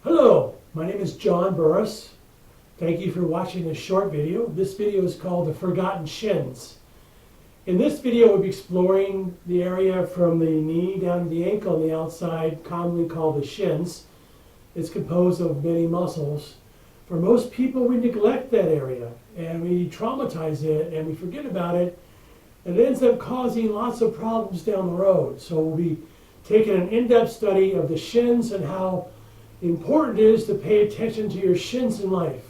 Hello, my name is John Burris. Thank you for watching this short video. This video is called The Forgotten Shins. In this video, we'll be exploring the area from the knee down to the ankle on the outside, commonly called the shins. It's composed of many muscles. For most people, we neglect that area and we traumatize it and we forget about it, and it ends up causing lots of problems down the road. So we'll be taking an in-depth study of the shins and how important it is to pay attention to your shins in life.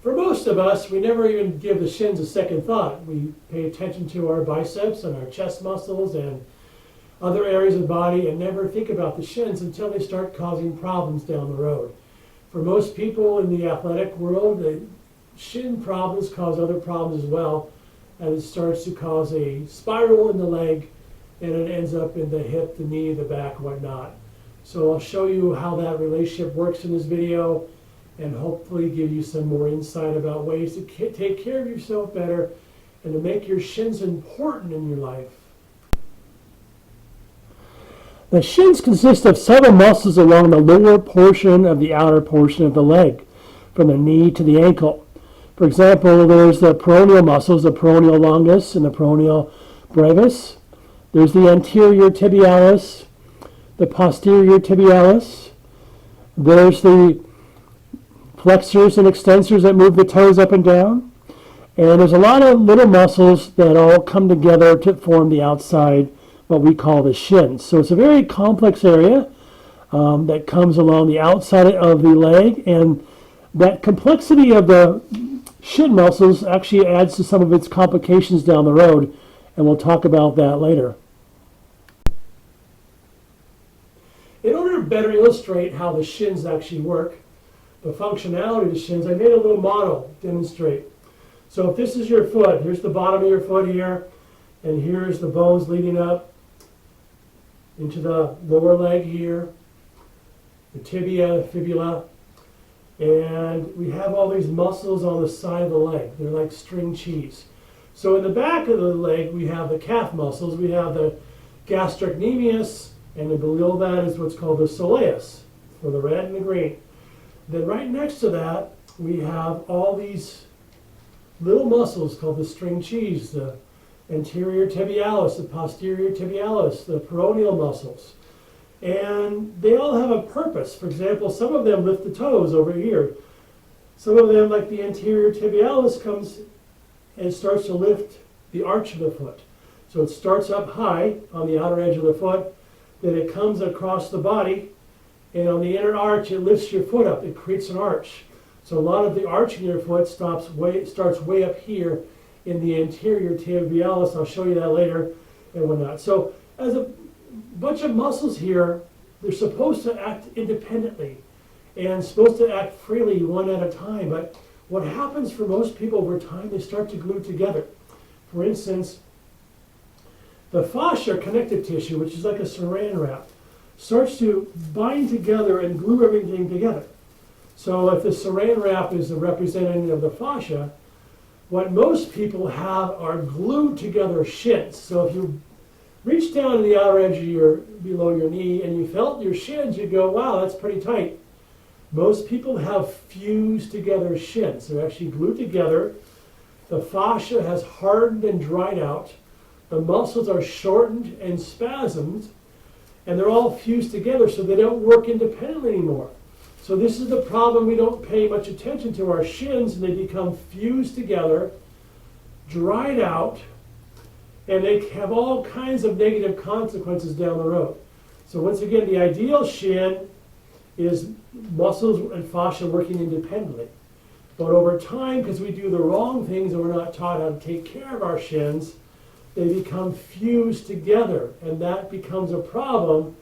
For most of us, we never even give the shins a second thought. We pay attention to our biceps and our chest muscles and other areas of the body and never think about the shins until they start causing problems down the road. For most people in the athletic world, the shin problems cause other problems as well, and it starts to cause a spiral in the leg, and it ends up in the hip, the knee, the back, whatnot. So I'll show you how that relationship works in this video and hopefully give you some more insight about ways to take care of yourself better and to make your shins important in your life. The shins consist of several muscles along the lower portion of the outer portion of the leg, from the knee to the ankle. For example, there's the peroneal muscles, the peroneal longus and the peroneal brevis. There's the anterior tibialis, the posterior tibialis. There's the flexors and extensors that move the toes up and down. And there's a lot of little muscles that all come together to form the outside, what we call the shins. So it's a very complex area that comes along the outside of the leg. And that complexity of the shin muscles actually adds to some of its complications down the road. And we'll talk about that later. In order to better illustrate how the shins actually work, the functionality of the shins, I made a little model to demonstrate. So if this is your foot, here's the bottom of your foot here, and here's the bones leading up into the lower leg here, the tibia, the fibula, and we have all these muscles on the side of the leg. They're like string cheese. So in the back of the leg, we have the calf muscles. We have the gastrocnemius, and then below that is what's called the soleus, for the red and the green. Then right next to that, we have all these little muscles called the string cheese, the anterior tibialis, the posterior tibialis, the peroneal muscles. And they all have a purpose. For example, some of them lift the toes over here. Some of them, like the anterior tibialis, comes and starts to lift the arch of the foot. So it starts up high on the outer edge of the foot, then it comes across the body, and on the inner arch, it lifts your foot up. It creates an arch. So a lot of the arch in your foot starts way up here in the anterior tibialis. I'll show you that later and whatnot. So as a bunch of muscles here, they're supposed to act independently and supposed to act freely one at a time. But what happens for most people over time, they start to glue together. For instance, the fascia connective tissue, which is like a saran wrap, starts to bind together and glue everything together. So if the saran wrap is the representative of the fascia, what most people have are glued together shins. So if you reach down to the outer edge of below your knee and you felt your shins, you go, wow, that's pretty tight. Most people have fused together shins. They're actually glued together. The fascia has hardened and dried out. The muscles are shortened and spasmed, and they're all fused together so they don't work independently anymore. So this is the problem. We don't pay much attention to our shins, and they become fused together, dried out, and they have all kinds of negative consequences down the road. So once again, the ideal shin is muscles and fascia working independently. But over time, because we do the wrong things and we're not taught how to take care of our shins, they become fused together, and that becomes a problem.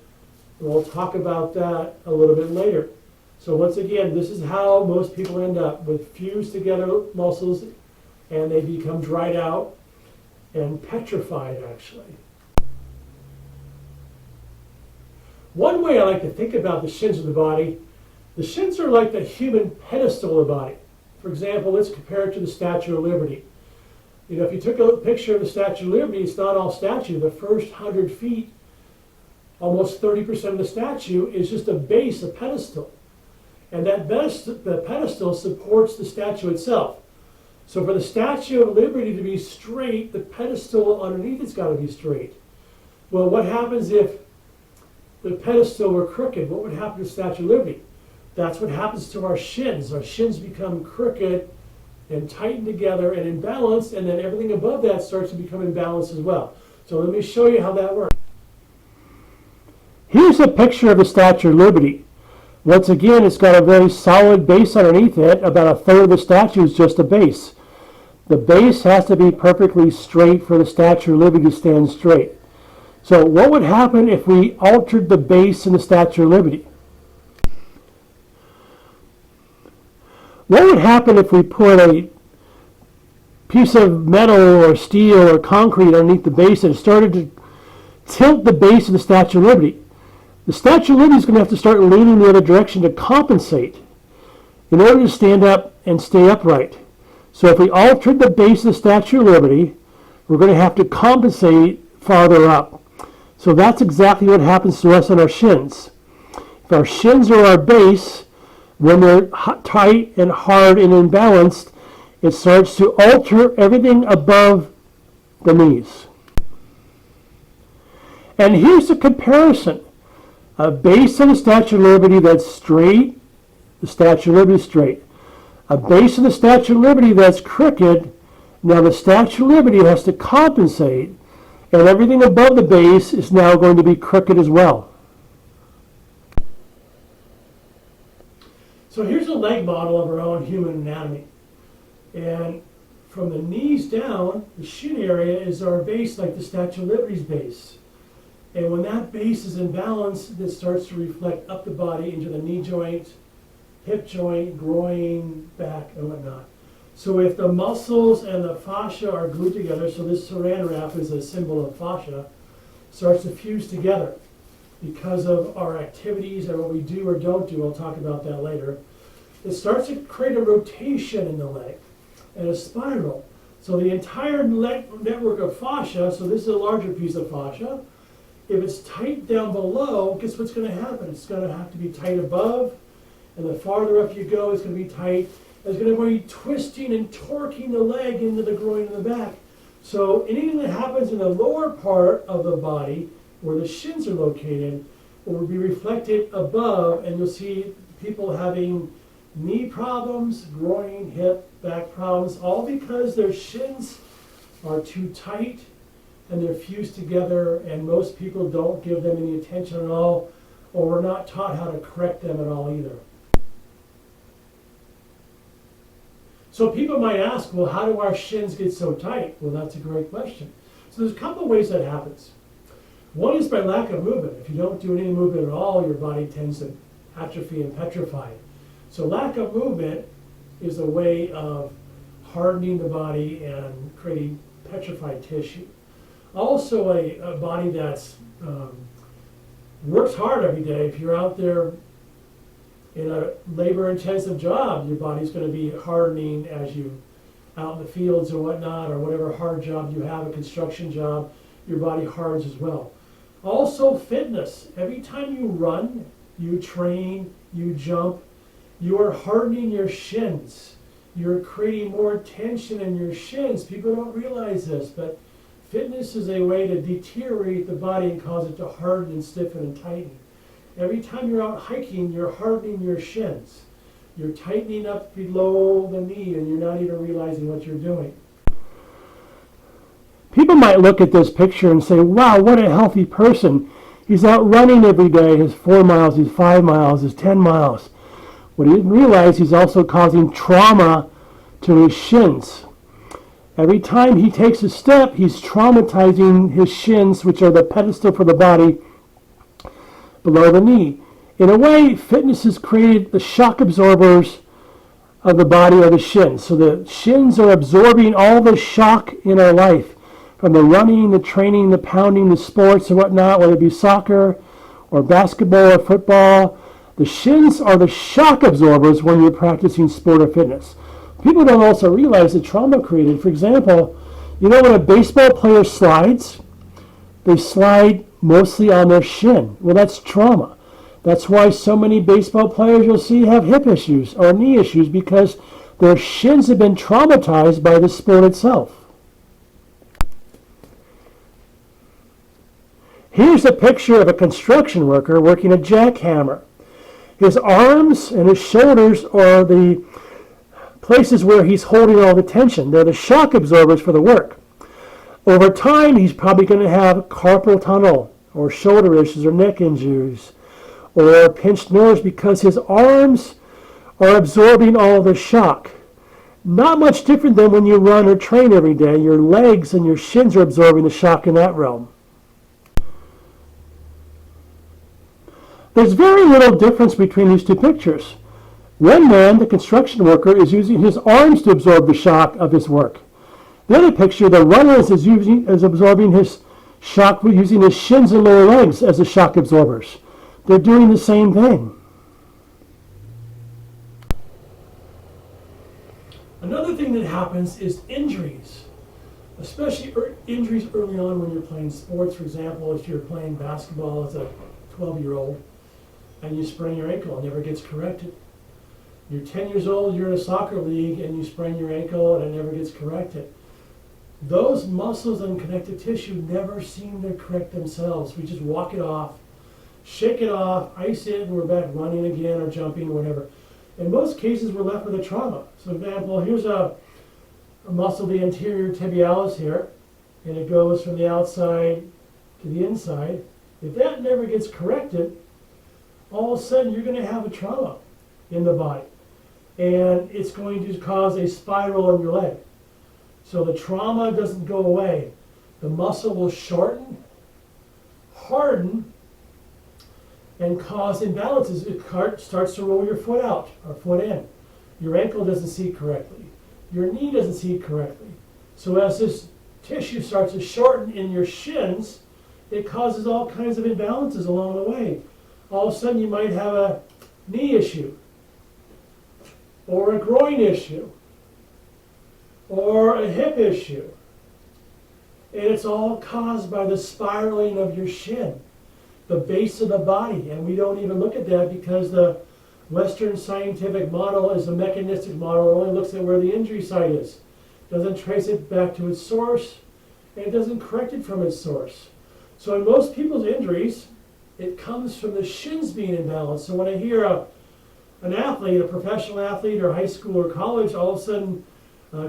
And we'll talk about that a little bit later. So once again, this is how most people end up, with fused together muscles, and they become dried out and petrified, actually. One way I like to think about the shins of the body, the shins are like the human pedestal of the body. For example, let's compare it to the Statue of Liberty. You know, if you took a picture of the Statue of Liberty, it's not all statue. The first 100 feet almost 30% of the statue is just a base, a pedestal. And the pedestal supports the statue itself. So for the Statue of Liberty to be straight, the pedestal underneath it's got to be straight. Well, what happens if the pedestal were crooked? What would happen to the Statue of Liberty? That's what happens to our shins. Our shins become crooked and tightened together and imbalanced, and then everything above that starts to become imbalanced as well. So let me show you how that works. Here's a picture of the Statue of Liberty. Once again, it's got a very solid base underneath it. About a third of the statue is just a base. The base has to be perfectly straight for the Statue of Liberty to stand straight. So what would happen if we altered the base in the Statue of Liberty? What would happen if we put a piece of metal or steel or concrete underneath the base and started to tilt the base of the Statue of Liberty? The Statue of Liberty is going to have to start leaning the other direction to compensate in order to stand up and stay upright. So if we altered the base of the Statue of Liberty, we're going to have to compensate farther up. So that's exactly what happens to us on our shins. If our shins are our base, when they're tight and hard and imbalanced, it starts to alter everything above the knees. And here's a comparison. A base of the Statue of Liberty that's straight, the Statue of Liberty is straight. A base of the Statue of Liberty that's crooked, now the Statue of Liberty has to compensate, and everything above the base is now going to be crooked as well. So here's a leg model of our own human anatomy. And from the knees down, the shin area is our base, like the Statue of Liberty's base. And when that base is in balance, it starts to reflect up the body into the knee joint, hip joint, groin, back, and whatnot. So if the muscles and the fascia are glued together, so this saran wrap is a symbol of fascia, starts to fuse together because of our activities and what we do or don't do. I'll talk about that later. It starts to create a rotation in the leg and a spiral. So the entire network of fascia, so this is a larger piece of fascia. If it's tight down below, guess what's going to happen? It's going to have to be tight above, and the farther up you go, it's going to be tight. It's going to be twisting and torquing the leg into the groin and the back. So anything that happens in the lower part of the body, where the shins are located, will be reflected above, and you'll see people having knee problems, groin, hip, back problems, all because their shins are too tight and they're fused together, and most people don't give them any attention at all, or we're not taught how to correct them at all either. So people might ask, well, how do our shins get so tight? Well, that's a great question. So there's a couple of ways that happens. One is by lack of movement. If you don't do any movement at all, your body tends to atrophy and petrify. So lack of movement is a way of hardening the body and creating petrified tissue. Also a body that's works hard every day. If you're out there in a labor-intensive job, your body's going to be hardening as you out in the fields or whatnot, or whatever hard job you have, a construction job, your body hardens as well. Also fitness. Every time you run, you train, you jump, you are hardening your shins. You're creating more tension in your shins. People don't realize this, but fitness is a way to deteriorate the body and cause it to harden and stiffen and tighten. Every time you're out hiking, you're hardening your shins. You're tightening up below the knee, and you're not even realizing what you're doing. People might look at this picture and say, wow, what a healthy person. He's out running every day, his 4 miles, his 5 miles, his 10 miles. What he didn't realize, he's also causing trauma to his shins. Every time he takes a step, he's traumatizing his shins, which are the pedestal for the body, below the knee. In a way, fitness has created the shock absorbers of the body or the shins. So the shins are absorbing all the shock in our life, from the running, the training, the pounding, the sports and whatnot, whether it be soccer or basketball or football. The shins are the shock absorbers when you're practicing sport or fitness. People don't also realize the trauma created. For example, you know when a baseball player slides, they slide mostly on their shin. Well, that's trauma. That's why so many baseball players you'll see have hip issues or knee issues, because their shins have been traumatized by the sport itself. Here's a picture of a construction worker working a jackhammer. His arms and his shoulders are the places where he's holding all the tension. They're the shock absorbers for the work. Over time, he's probably going to have carpal tunnel or shoulder issues or neck injuries or pinched nerves because his arms are absorbing all the shock. Not much different than when you run or train every day. Your legs and your shins are absorbing the shock in that realm. There's very little difference between these two pictures. One man, the construction worker, is using his arms to absorb the shock of his work. The other picture, the runner is absorbing his shock using his shins and lower legs as the shock absorbers. They're doing the same thing. Another thing that happens is injuries, especially injuries early on when you're playing sports. For example, if you're playing basketball as a 12-year-old and you sprain your ankle and it never gets corrected. You're 10 years old, you're in a soccer league and you sprain your ankle and it never gets corrected. Those muscles and connective tissue never seem to correct themselves. We just walk it off, shake it off, ice it, and we're back running again or jumping or whatever. In most cases, we're left with a trauma. So, for example, here's a muscle, the anterior tibialis here, and it goes from the outside to the inside. If that never gets corrected, all of a sudden you're going to have a trauma in the body. And it's going to cause a spiral in your leg. So the trauma doesn't go away. The muscle will shorten, harden, and cause imbalances. It starts to roll your foot out or foot in. Your ankle doesn't seat correctly. Your knee doesn't seat correctly. So as this tissue starts to shorten in your shins, it causes all kinds of imbalances along the way. All of a sudden you might have a knee issue, or a groin issue, or a hip issue. And it's all caused by the spiraling of your shin, the base of the body. And we don't even look at that because the Western scientific model is a mechanistic model. It only looks at where the injury site is. Doesn't trace it back to its source, and it doesn't correct it from its source. So in most people's injuries, it comes from the shins being imbalanced. So when I hear an athlete, a professional athlete or high school or college, all of a sudden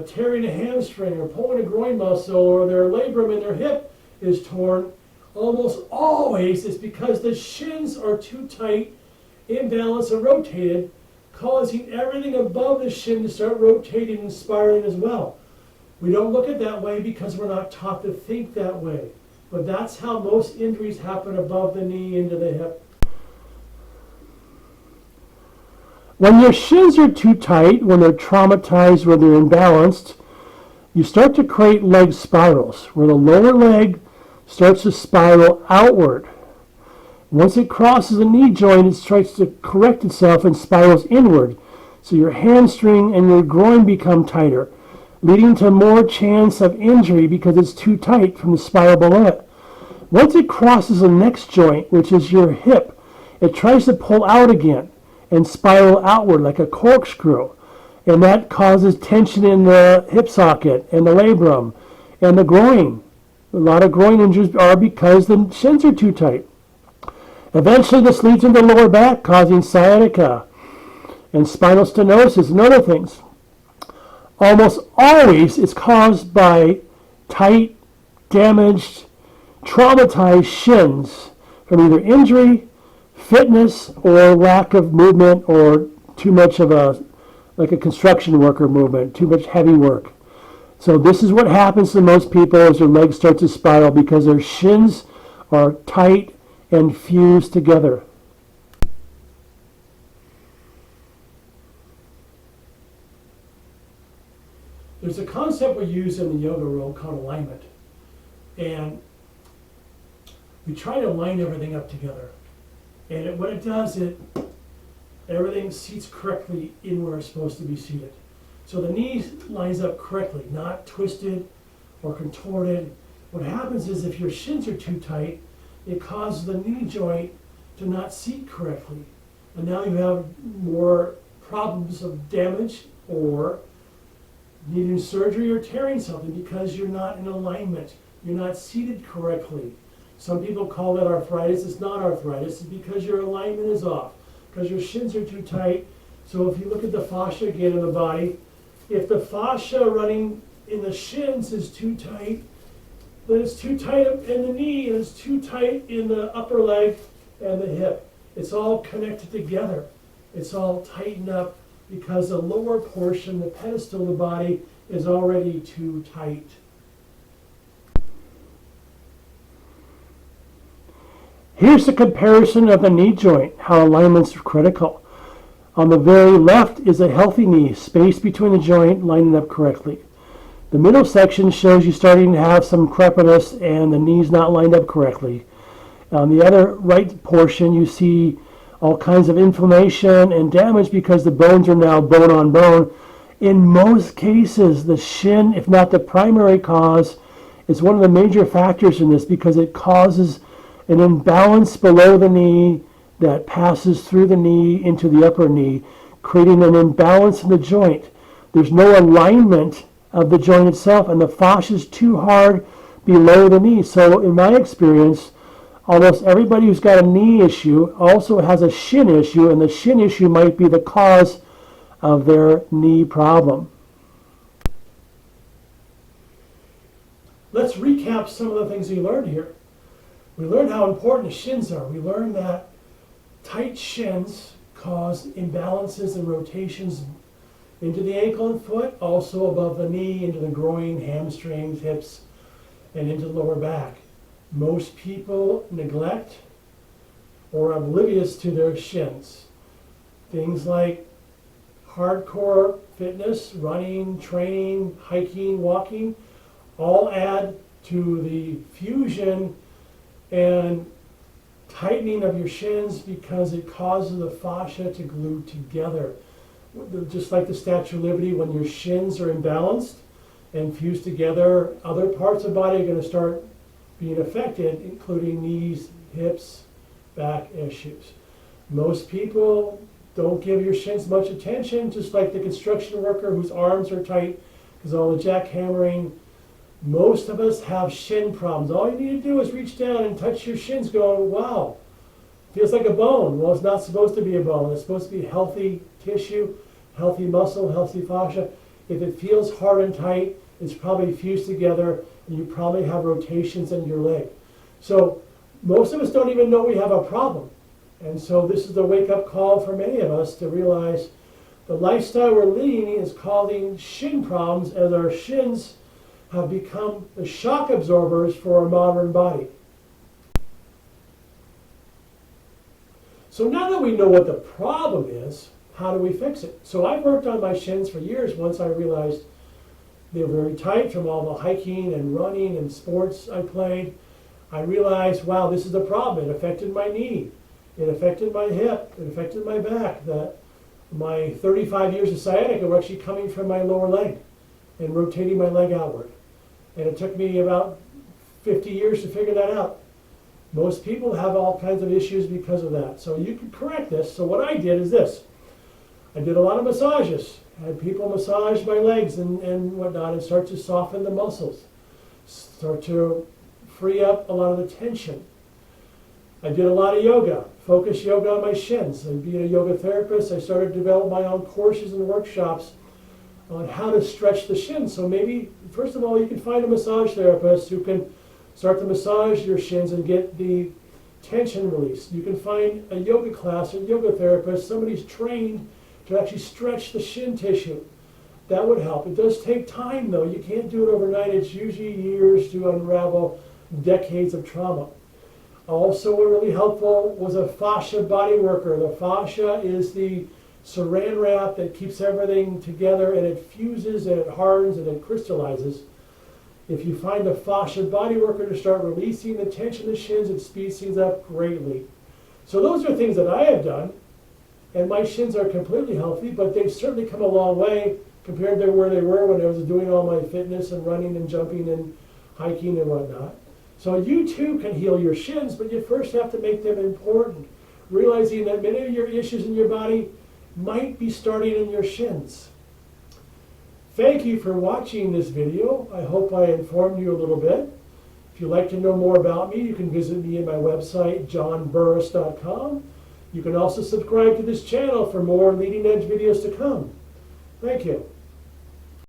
tearing a hamstring or pulling a groin muscle or their labrum in their hip is torn, almost always it's because the shins are too tight, imbalanced, and rotated, causing everything above the shin to start rotating and spiraling as well. We don't look at it that way because we're not taught to think that way. But that's how most injuries happen above the knee into the hip. When your shins are too tight, when they're traumatized, when they're imbalanced, you start to create leg spirals, where the lower leg starts to spiral outward. Once it crosses a knee joint, it starts to correct itself and spirals inward. So your hamstring and your groin become tighter, leading to more chance of injury because it's too tight from the spiral below it. Once it crosses the next joint, which is your hip, it tries to pull out again and spiral outward like a corkscrew. And that causes tension in the hip socket and the labrum and the groin. A lot of groin injuries are because the shins are too tight. Eventually this leads into the lower back, causing sciatica and spinal stenosis and other things. Almost always it's caused by tight, damaged, traumatized shins from either injury, fitness, or lack of movement, or too much of like a construction worker movement, too much heavy work. So this is what happens to most people as their legs start to spiral because their shins are tight and fused together. There's a concept we use in the yoga world called alignment. And we try to line everything up together. And what it does, everything seats correctly in where it's supposed to be seated. So the knee lines up correctly, not twisted or contorted. What happens is if your shins are too tight, it causes the knee joint to not seat correctly. And now you have more problems of damage or needing surgery or tearing something because you're not in alignment. You're not seated correctly. Some people call that arthritis. It's not arthritis. It's because your alignment is off, because your shins are too tight. So if you look at the fascia again in the body, if the fascia running in the shins is too tight, then it's too tight in the knee and it's too tight in the upper leg and the hip. It's all connected together. It's all tightened up because the lower portion, the pedestal of the body, is already too tight. Here's the comparison of the knee joint, how alignments are critical. On the very left is a healthy knee, space between the joint, lining up correctly. The middle section shows you starting to have some crepiness and the knee's not lined up correctly. On the other right portion, you see all kinds of inflammation and damage because the bones are now bone on bone. In most cases, the shin, if not the primary cause, is one of the major factors in this because it causes an imbalance below the knee that passes through the knee into the upper knee, creating an imbalance in the joint. There's no alignment of the joint itself, and the fascia is too hard below the knee. So in my experience, almost everybody who's got a knee issue also has a shin issue, and the shin issue might be the cause of their knee problem. Let's recap some of the things we learned here. We learned how important the shins are. We learned that tight shins cause imbalances and rotations into the ankle and foot, also above the knee, into the groin, hamstrings, hips, and into the lower back. Most people neglect or are oblivious to their shins. Things like hardcore fitness, running, training, hiking, walking, all add to the fusion and tightening of your shins because it causes the fascia to glue together. Just like the Statue of Liberty, when your shins are imbalanced and fused together, other parts of the body are going to start being affected, including knees, hips, back issues. Most people don't give your shins much attention, just like the construction worker whose arms are tight because all the jackhammering. Most of us have shin problems. All you need to do is reach down and touch your shins going, wow, feels like a bone. Well, it's not supposed to be a bone. It's supposed to be healthy tissue, healthy muscle, healthy fascia. If it feels hard and tight, it's probably fused together, and you probably have rotations in your leg. So most of us don't even know we have a problem. And so this is the wake-up call for many of us to realize the lifestyle we're leading is causing shin problems as our shins have become the shock absorbers for our modern body. So now that we know what the problem is, how do we fix it? So I've worked on my shins for years once I realized they were very tight from all the hiking and running and sports I played. I realized, wow, this is the problem. It affected my knee. It affected my hip. It affected my back. That my 35 years of sciatica were actually coming from my lower leg and rotating my leg outward. And it took me about 50 years to figure that out. Most people have all kinds of issues because of that. So you can correct this. So what I did is this. I did a lot of massages. I had people massage my legs and whatnot and start to soften the muscles. Start to free up a lot of the tension. I did a lot of yoga, focus yoga on my shins. And being a yoga therapist, I started to develop my own courses and workshops on how to stretch the shins. So maybe, first of all, you can find a massage therapist who can start to massage your shins and get the tension released. You can find a yoga class or yoga therapist, somebody's trained to actually stretch the shin tissue. That would help. It does take time, though. You can't do it overnight. It's usually years to unravel decades of trauma. Also, what really helpful was a fascia body worker. The fascia is the saran wrap that keeps everything together, and it fuses and it hardens and it crystallizes. If you find a fascia body worker to start releasing the tension of the shins, it speeds things up greatly. So those are things that I have done, and my shins are completely healthy, but they've certainly come a long way compared to where they were when I was doing all my fitness and running and jumping and hiking and whatnot. So you too can heal your shins, but you first have to make them important, realizing that many of your issues in your body might be starting in your shins. Thank you for watching this video. I hope I informed you a little bit. If you'd like to know more about me, you can visit me at my website, johnburris.com. You can also subscribe to this channel for more leading edge videos to come. Thank you.